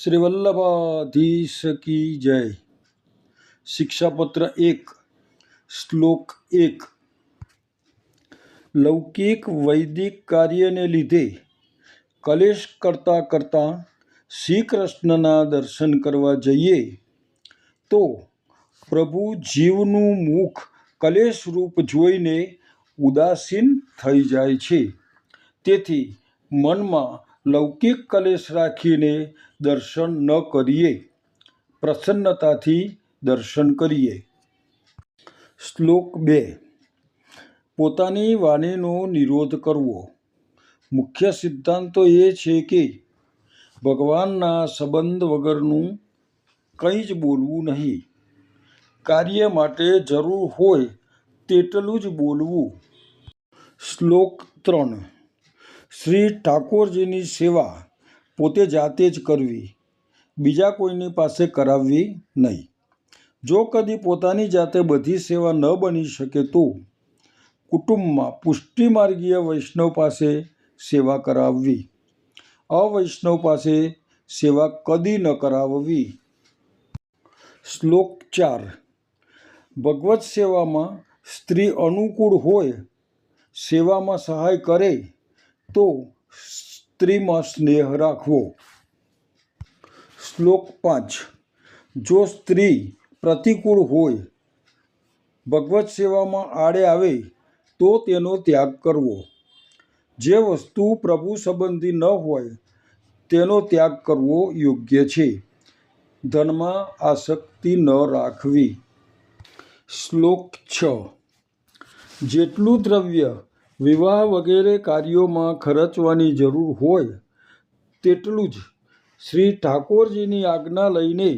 श्री वल्लभाधीश की जय। शिक्षापत्र 1 श्लोक 1। લૌકિક વૈદિક કાર્યને લીધે કલેશ કરતાં કરતાં શ્રી કૃષ્ણના દર્શન કરવા જઈએ તો પ્રભુ જીવનું મુખ કલેશરૂપ જોઈને ઉદાસીન થઈ જાય છે। તેથી મનમાં લૌકિક કલેશ રાખીને દર્શન ન કરીએ, પ્રસન્નતાથી દર્શન કરીએ। શ્લોક 2। પોતાની વાણીનો નિરોધ કરવો। મુખ્ય સિદ્ધાંત તો એ છે કે ભગવાનના સંબંધ વગરનું કંઈ જ બોલવું નહીં। કાર્ય માટે જરૂર હોય તેટલું જ બોલવું। શ્લોક 3। શ્રી ઠાકોરજીની સેવા પોતે જાતે જ કરવી, બીજા કોઈની પાસે કરાવવી નહીં। જો કદી પોતાની જાતે બધી સેવા ન બની શકે તો કુટુંબમાં પુષ્ટિમાર્ગીય વૈષ્ણવ પાસે સેવા કરાવવી, અવૈષ્ણવ પાસે સેવા કદી ન કરાવવી। શ્લોક 4। ભગવત સેવામાં સ્ત્રી અનુકૂળ હોય, સેવામાં સહાય કરે તો સ્ત્રીમાં સ્નેહ રાખવો। શ્લોક 5। જો સ્ત્રી પ્રતિકૂળ હોય, ભગવત સેવામાં આડે આવે તો તેનો ત્યાગ કરવો। જે વસ્તુ પ્રભુ સંબંધી ન હોય તેનો ત્યાગ કરવો યોગ્ય છે। ધનમાં આસક્તિ ન રાખવી। શ્લોક 6। જેટલું દ્રવ્ય વિવાહ વગેરે કાર્યોમાં ખર્ચવાની જરૂર હોય તેટલું જ શ્રી ઠાકોરજીની આજ્ઞા લઈને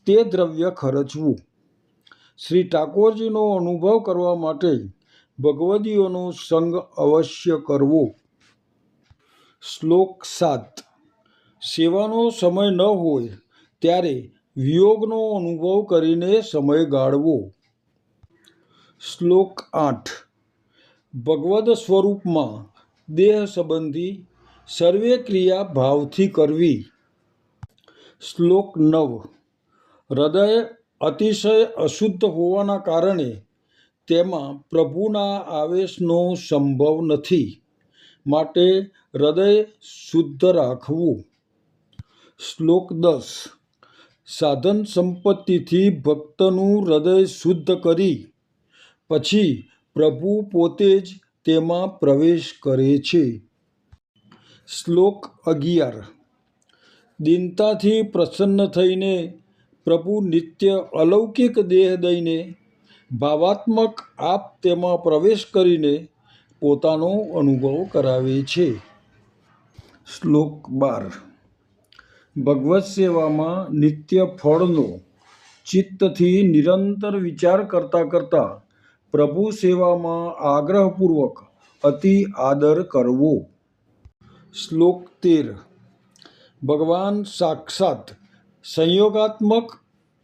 તે દ્રવ્ય ખર્ચવું। શ્રી ઠાકોરજીનો અનુભવ કરવા માટે ભગવદીઓનો સંગ અવશ્ય કરવો। શ્લોક 7। સેવાનો સમય ન હોય ત્યારે વિયોગનો અનુભવ કરીને સમય ગાળવો। શ્લોક 8। ભગવદ સ્વરૂપમાં દેહ સંબંધી સર્વે ક્રિયા ભાવથી કરવી। શ્લોક 9। હૃદય અતિશય અશુદ્ધ હોવાના કારણે તેમાં પ્રભુના આવેશનો સંભવ નથી, માટે હૃદય શુદ્ધ રાખવું। શ્લોક 10। સાધન સંપત્તિથી ભક્તનું હૃદય શુદ્ધ કરી પછી પ્રભુ પોતે જ તેમાં પ્રવેશ કરે છે। શ્લોક 11। દીનતાથી પ્રસન્ન થઈને પ્રભુ નિત્ય અલૌકિક દેહ દઈને ભાવાત્મક આપ તેમાં પ્રવેશ કરીને પોતાનો અનુભવ કરાવે છે। શ્લોક 12। ભગવત સેવામાં નિત્ય ફળનો ચિત્તથી નિરંતર વિચાર કરતાં કરતાં પ્રભુ સેવામાં આગ્રહપૂર્વક અતિ આદર કરવો। શ્લોક 13। ભગવાન સાક્ષાત સંયોગાત્મક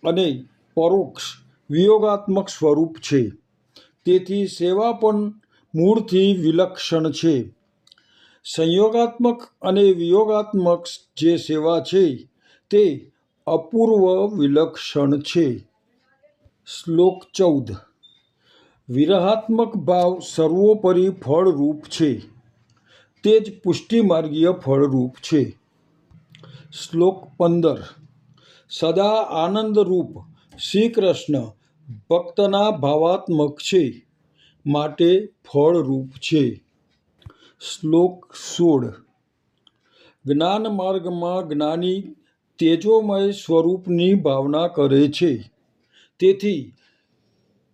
અને પરોક્ષ વિયોગાત્મક સ્વરૂપ છે, તેથી સેવા પણ મૂળથી વિલક્ષણ છે। સંયોગાત્મક અને વિયોગાત્મક જે સેવા છે તે અપૂર્વ વિલક્ષણ છે। શ્લોક 14। વિરહાત્મક ભાવ સર્વોપરી ફળરૂપ છે, તે જ પુષ્ટિમાર્ગીય ફળરૂપ છે। શ્લોક 15। સદા આનંદરૂપ શ્રી કૃષ્ણ ભક્તના ભાવાત્મક છે, માટે ફળરૂપ છે। શ્લોક 16। જ્ઞાન માર્ગમાં જ્ઞાની તેજોમય સ્વરૂપની ભાવના કરે છે, તેથી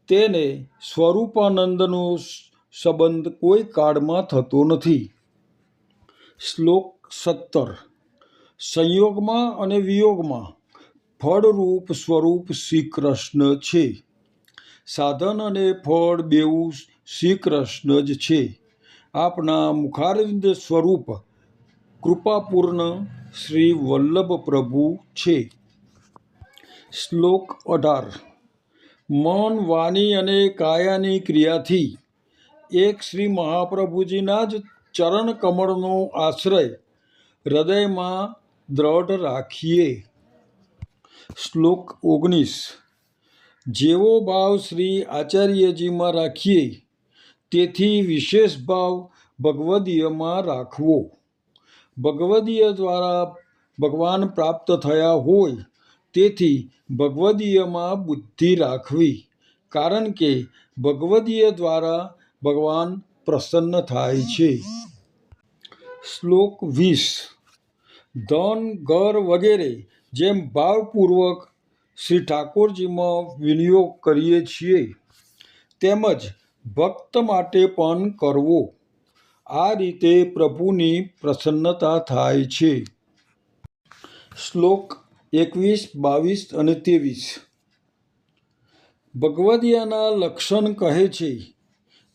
તેને સ્વરૂપાનંદનો સંબંધ કોઈ કાળમાં થતો નથી। શ્લોક 17। સંયોગમાં અને વિયોગમાં ફળરૂપ સ્વરૂપ શ્રી કૃષ્ણ છે, સાધન અને ફળ બેઉ શ્રી કૃષ્ણ જ છે। આપના મુખારવિંદ સ્વરૂપ કૃપાપૂર્ણ શ્રી વલ્લભ પ્રભુ છે। શ્લોક 18। મન, વાણી અને કાયાની ક્રિયાથી એક શ્રી મહાપ્રભુજીના જ ચરણ કમળનો આશ્રય હૃદયમાં દ્રઢ રાખીએ. શ્લોક 19. જેવો ભાવ શ્રી આચાર્યજીમાં રાખીએ તેથી વિશેષ ભાવ ભગવદીયમાં રાખવો. ભગવદીય દ્વારા ભગવાન પ્રાપ્ત થયા હોય તેથી ભગવદીયમાં બુદ્ધિ રાખવી, કારણ કે ભગવદીય દ્વારા ભગવાન પ્રસન્ન થાય છે. શ્લોક 20. ધન, ઘર વગેરે જેમ ભાવપૂર્વક શ્રી ઠાકોરજીમાં વિનિયોગ કરીએ છીએ તેમજ ભક્ત માટે પણ કરવો. આ રીતે પ્રભુની પ્રસન્નતા થાય છે. શ્લોક 21, 22 અને 23. ભગવદીયના લક્ષણ કહે છે.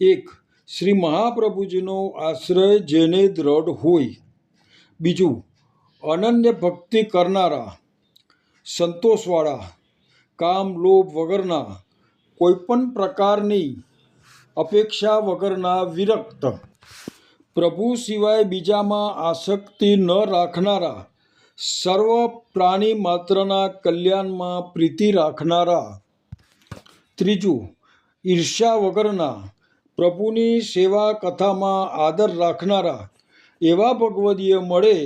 1. શ્રી મહાપ્રભુજીનો આશ્રય જેને દ્રઢ હોય. 2. અનન્ય ભક્તિ કરનારા, સંતોષવાળા, કામ લોભ વગરના, કોઈપણ પ્રકારની અપેક્ષા વગરના વિરક્ત, પ્રભુ સિવાય બીજામાં આસક્તિ ન રાખનારા, સર્વ પ્રાણી માત્રના કલ્યાણમાં પ્રીતિ રાખનારા. 3. ઈર્ષ્યા વગરના, પ્રભુની સેવા કથામાં આદર રાખનારા એવા ભગવદીય મળે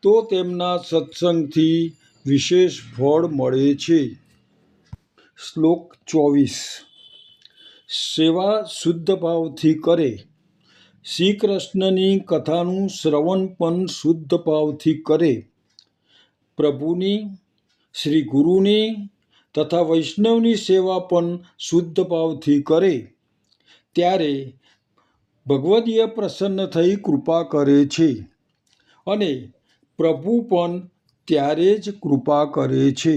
તો તેમના સત્સંગથી વિશેષ ફળ મળે છે. શ્લોક 24. સેવા શુદ્ધ ભાવથી કરે. શ્રી કૃષ્ણની કથાનું શ્રવણ પણ શુદ્ધ ભાવથી કરે. પ્રભુની, શ્રી ગુરુની તથા વૈષ્ણવની સેવા પણ શુદ્ધ ભાવથી કરે ત્યારે ભગવદીય પ્રસન્ન થઈ કૃપા કરે છે અને પ્રભુ પણ ત્યારે જ કૃપા કરે છે.